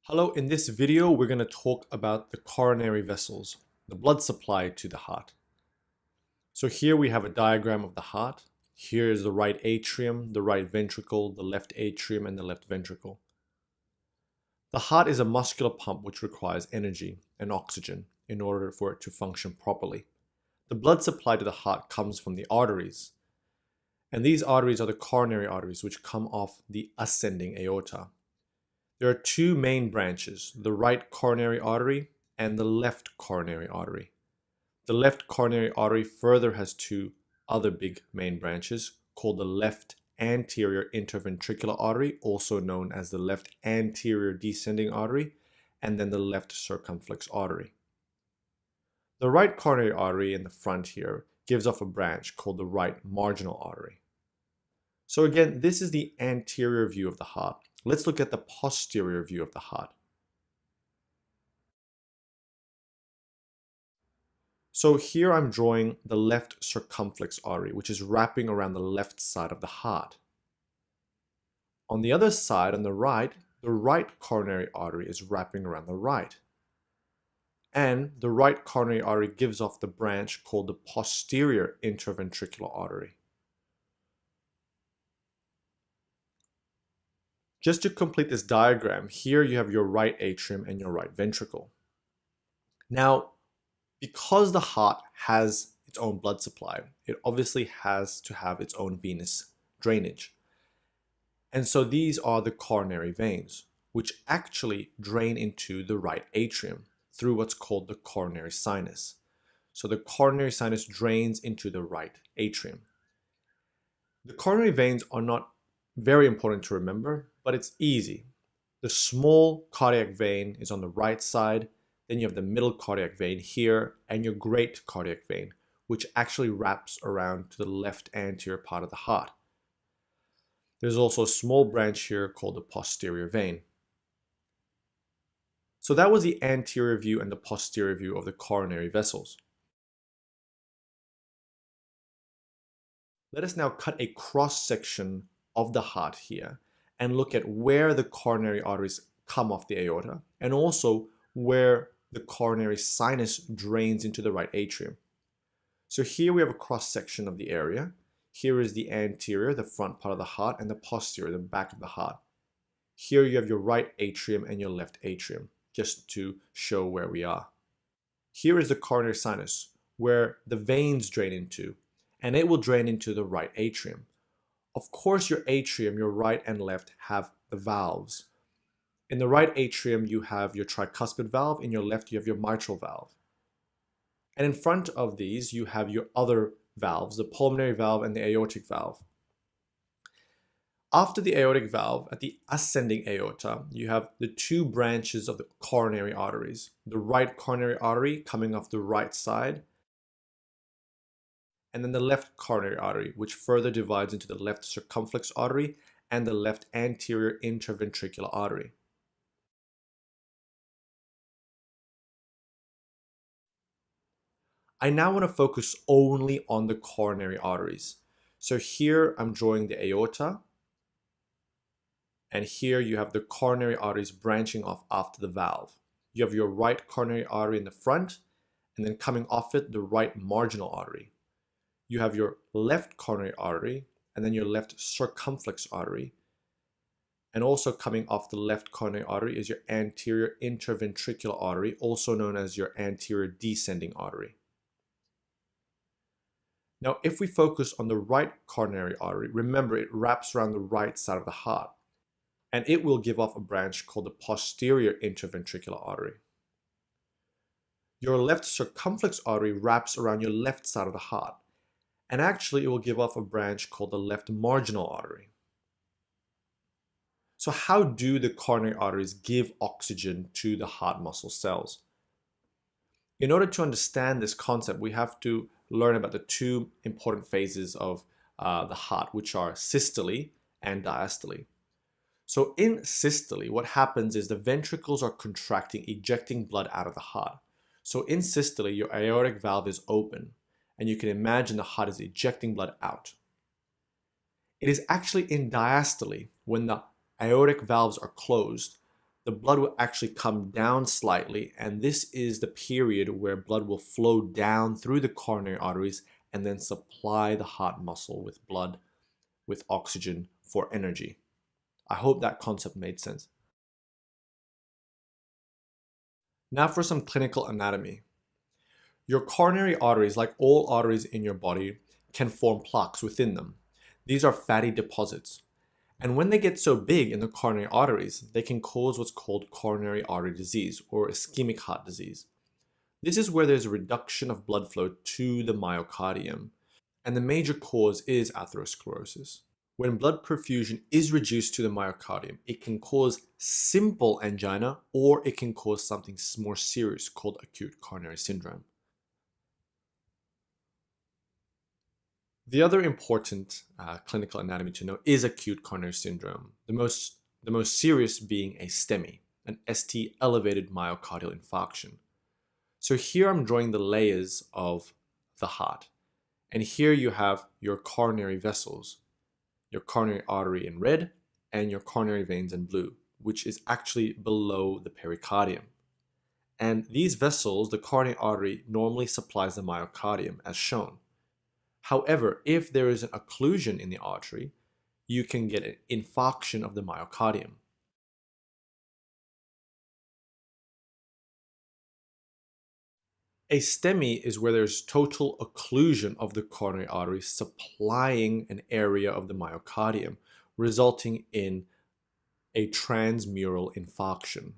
Hello, in this video we're going to talk about the coronary vessels, the blood supply to the heart. So here we have a diagram of the heart. Here is the right atrium, the right ventricle, the left atrium, and the left ventricle. The heart is a muscular pump which requires energy and oxygen in order for it to function properly. The blood supply to the heart comes from the arteries, and these arteries are the coronary arteries which come off the ascending aorta. There are two main branches, the right coronary artery and the left coronary artery. The left coronary artery further has two other big main branches called the left anterior interventricular artery, also known as the left anterior descending artery, and then the left circumflex artery. The right coronary artery in the front here gives off a branch called the right marginal artery. So again, this is the anterior view of the heart. Let's look at the posterior view of the heart. So here I'm drawing the left circumflex artery, which is wrapping around the left side of the heart. On the other side, on the right coronary artery is wrapping around the right. And the right coronary artery gives off the branch called the posterior interventricular artery. Just to complete this diagram, here you have your right atrium and your right ventricle. Now, because the heart has its own blood supply, it obviously has to have its own venous drainage. And so these are the coronary veins, which actually drain into the right atrium through what's called the coronary sinus. So the coronary sinus drains into the right atrium. The coronary veins are not very important to remember, but it's easy. The small cardiac vein is on the right side, then you have the middle cardiac vein here, and your great cardiac vein, which actually wraps around to the left anterior part of the heart. There's also a small branch here called the posterior vein. So that was the anterior view and the posterior view of the coronary vessels. Let us now cut a cross-section of the heart here and look at where the coronary arteries come off the aorta and also where the coronary sinus drains into the right atrium. So here we have a cross-section of the area. Here is the anterior, the front part of the heart, and the posterior, the back of the heart. Here you have your right atrium and your left atrium, just to show where we are. Here is the coronary sinus, where the veins drain into, and it will drain into the right atrium. Of course, your atrium, your right and left, have the valves. In the right atrium, you have your tricuspid valve. In your left, you have your mitral valve. And in front of these, you have your other valves, the pulmonary valve and the aortic valve. After the aortic valve, at the ascending aorta, you have the two branches of the coronary arteries. The right coronary artery coming off the right side, and then the left coronary artery, which further divides into the left circumflex artery and the left anterior interventricular artery. I now want to focus only on the coronary arteries. So here I'm drawing the aorta, and here you have the coronary arteries branching off after the valve. You have your right coronary artery in the front, and then coming off it, the right marginal artery. You have your left coronary artery, and then your left circumflex artery. And also coming off the left coronary artery is your anterior interventricular artery, also known as your anterior descending artery. Now, if we focus on the right coronary artery, remember it wraps around the right side of the heart, and it will give off a branch called the posterior interventricular artery. Your left circumflex artery wraps around your left side of the heart, and actually it will give off a branch called the left marginal artery. So how do the coronary arteries give oxygen to the heart muscle cells? In order to understand this concept, we have to learn about the two important phases of the heart, which are systole and diastole. So in systole, what happens is the ventricles are contracting, ejecting blood out of the heart. So in systole, your aortic valve is open, and you can imagine the heart is ejecting blood out. It is actually in diastole, when the aortic valves are closed, the blood will actually come down slightly, and this is the period where blood will flow down through the coronary arteries and then supply the heart muscle with blood, with oxygen for energy. I hope that concept made sense. Now for some clinical anatomy. Your coronary arteries, like all arteries in your body, can form plaques within them. These are fatty deposits. And when they get so big in the coronary arteries, they can cause what's called coronary artery disease or ischemic heart disease. This is where there's a reduction of blood flow to the myocardium, and the major cause is atherosclerosis. When blood perfusion is reduced to the myocardium, it can cause simple angina or it can cause something more serious called acute coronary syndrome. The other important clinical anatomy to know is acute coronary syndrome, the most serious being a STEMI, an ST elevated myocardial infarction. So here I'm drawing the layers of the heart. And here you have your coronary vessels, your coronary artery in red, and your coronary veins in blue, which is actually below the pericardium. And these vessels, the coronary artery, normally supplies the myocardium as shown. However, if there is an occlusion in the artery, you can get an infarction of the myocardium. A STEMI is where there's total occlusion of the coronary artery supplying an area of the myocardium, resulting in a transmural infarction.